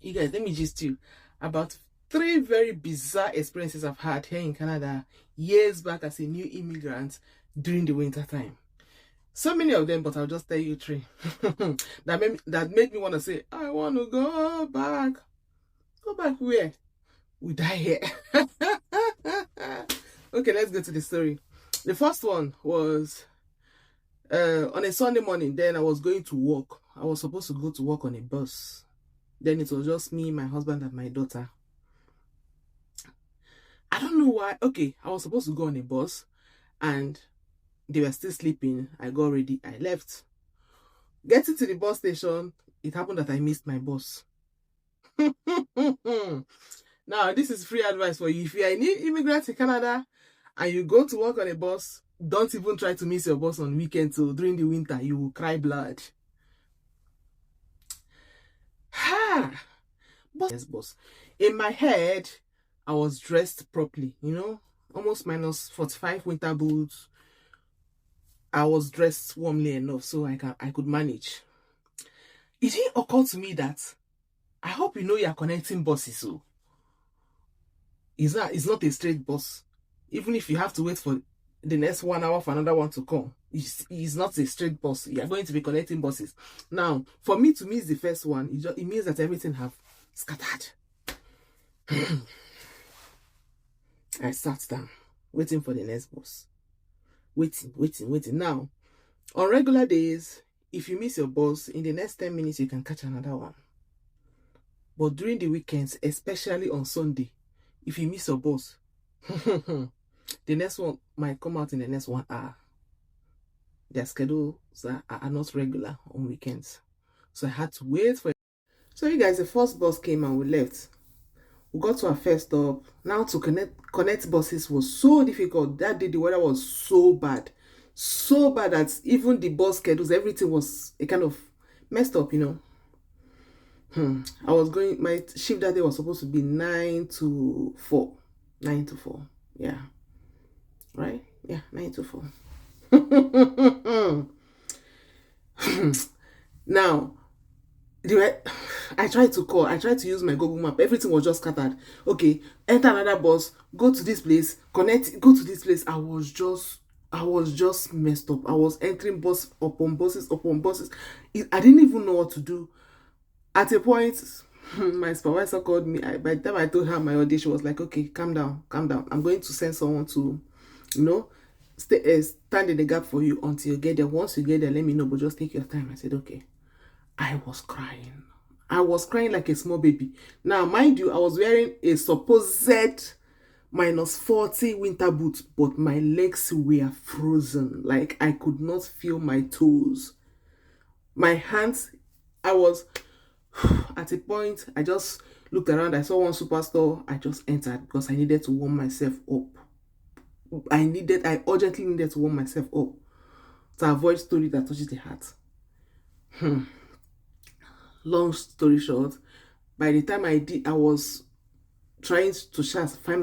You guys, let me just you about 3 very bizarre experiences I've had here in Canada years back as a new immigrant during the winter time. So many of them, but I'll just tell you 3 that made me want to say, I want to go back. Go back where? We die here. Okay, let's go to the story. The first one was on a Sunday morning. Then I was going to work. I was supposed to go to work on a bus. Then it was just me, my husband, and my daughter. I don't know why. Okay, I was supposed to go on a bus and they were still sleeping. I got ready. I left. Getting to the bus station, it happened that I missed my bus. Now, this is free advice for you. If you are a new immigrant in Canada and you go to work on a bus, don't even try to miss your bus on weekends. So during the winter, you will cry blood. Yes, boss. In my head, I was dressed properly, almost minus 45 winter boots. I was dressed warmly enough so I could manage. It didn't occur to me that I hope you are connecting buses. So it's not a straight bus. Even if you have to wait for the next 1 hour for another one to come, it's not a straight bus. You are going to be connecting buses. Now, for me to miss the first one, it means that everything have scattered. I sat down, waiting for the next bus. Waiting. Now, on regular days, if you miss your bus, in the next 10 minutes, you can catch another one. But during the weekends, especially on Sunday, if you miss your bus, the next one might come out in the next 1 hour. Their schedules are not regular on weekends. So I had to wait for it. So you guys, the first bus came and we left. We got to our first stop. Now to connect buses was so difficult. That day the weather was so bad. So bad that even the bus schedules, everything was a kind of messed up, I was going, my shift that day was supposed to be 9 to 4. 9 to 4. Yeah. Right? Yeah, 9 to 4. Now, I tried to use my Google map. Everything was just scattered. Okay, enter another bus, go to this place, connect, go to this place. I was just messed up. I was entering bus upon buses. I didn't even know what to do. At a point, my supervisor called me. By the time I told her my audition, she was like, okay, calm down. I'm going to send someone to, stand in the gap for you until you get there. Once you get there, let me know, but just take your time. I said, okay. I was crying like a small baby. Now, mind you, I was wearing a supposed minus 40 winter boots, but my legs were frozen. Like, I could not feel my toes. My hands, I was, at a point, I just looked around. I saw one superstore. I just entered because I needed to warm myself up. I urgently needed to warm myself up to avoid story that touches the heart. Long story short, by the time I was trying to find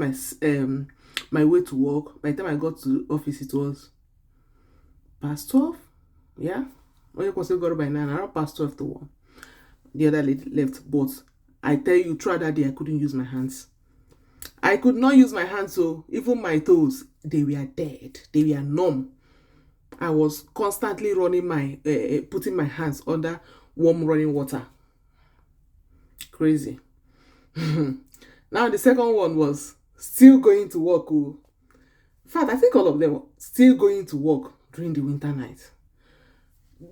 my way to work. By the time I got to the office, it was past 12. Yeah, when you consider got by 9, around past 12 to 1. The other lady left, but I tell you, throughout that day, I couldn't use my hands. I could not use my hands, so even my toes, they were dead. They were numb. I was constantly putting my hands under warm running water. Crazy. Now the second one was still going to work. In fact, I think all of them were still going to work during the winter night.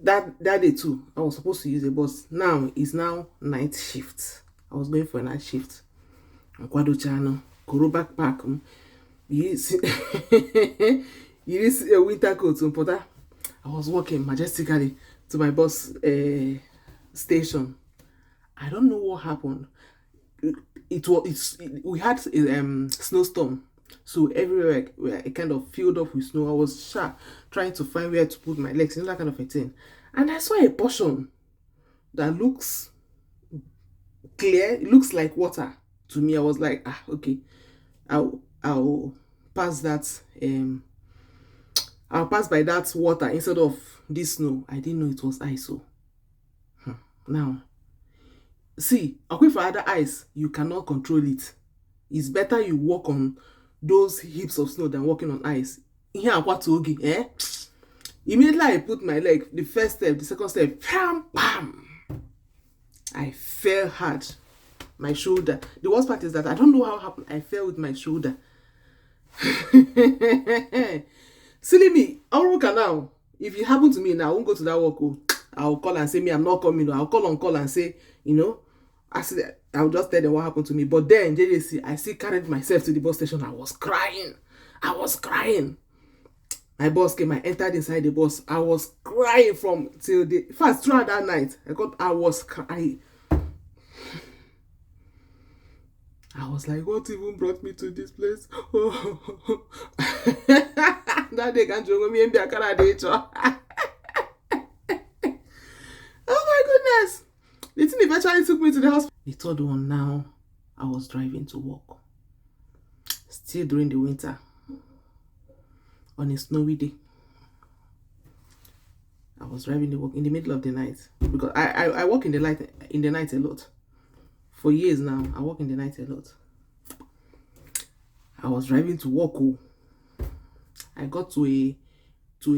That day too, I was supposed to use a bus. Now it's night shift. I was going for a night shift. Kwado channel, Koro backpack. You see a winter coat. I was walking majestically to my bus station. I don't know what happened. We had a snowstorm, so everywhere it kind of filled up with snow. I was trying to find where to put my legs, that kind of a thing. And I saw a portion that looks clear. It looks like water to me. I was like, okay, I'll pass that. I'll pass by that water instead of this snow. I didn't know it was ice. Now, See, for other ice, you cannot control it. It's better you walk on those heaps of snow than walking on ice. Here, Akwatuogi, eh? Immediately I put my leg, the first step, the second step, bam, bam. I fell hard. My shoulder. The worst part is that I don't know how it happened. I fell with my shoulder. Silly me. I'll work now. If it happened to me now, I won't go to that work. I'll call and say, me, I'm not coming. I'll call on call and say, I'll just tell them what happened to me. But then, JJC, I still carried myself to the bus station. I was crying. My boss came. I entered inside the bus. I was crying first throughout that night. I was crying. I was like, what even brought me to this place? Oh. That day can't join me in the Oh my goodness. The thing eventually took me to the hospital. The third one now, I was driving to work. Still during the winter. On a snowy day. I was driving to work in the middle of the night. Because I work in the night a lot. For years now, I work in the night a lot. I was driving to work. I got to a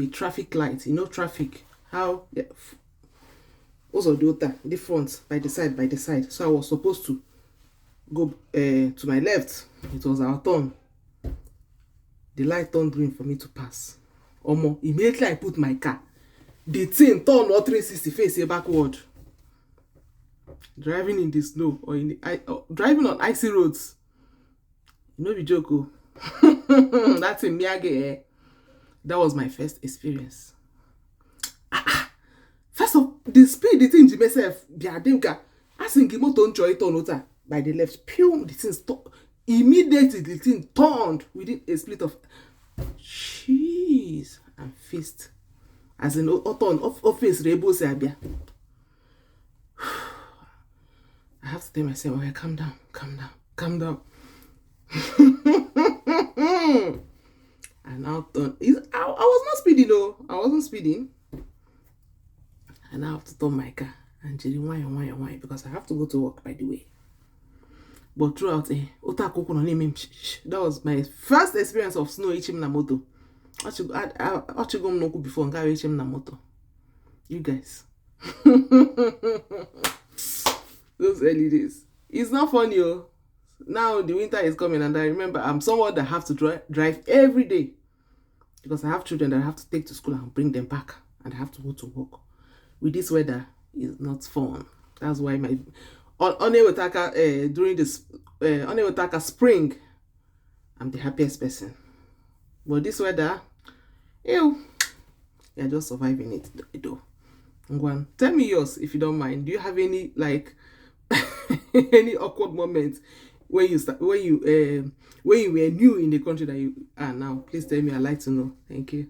traffic light. You know traffic. How? Yeah. Also the front, by the side. So I was supposed to go to my left. It was our turn. The light turned green for me to pass. Immediately I put my car. The thing turned 360 face backward. Driving in the snow or driving on icy roads. No be joke. That's in Miyagi. That was my first experience. First of the speed, the thing myself, asking motor enjoy turn by the left. Pew, the thing stopped. Immediately the thing turned within a split of cheese and fist. As in office rebel Serbia. I have to tell myself, okay, calm down. And I was not speeding though. I wasn't speeding. And I have to turn my car and jelly why because I have to go to work, by the way. But throughout that was my first experience of snow ichim na moto. Achigom no before nga ichim na moto. You guys. Those early days. It's not funny, oh. Now the winter is coming and I remember I'm someone that have to drive every day. Because I have children that I have to take to school and bring them back. And I have to go to work. With this weather, it's not fun. That's why my during this spring, I'm the happiest person. But this weather, you're just surviving it though. Ngwan, tell me yours if you don't mind. Do you have any any awkward moments when you were new in the country that you are now? Please tell me. I'd like to know. Thank you.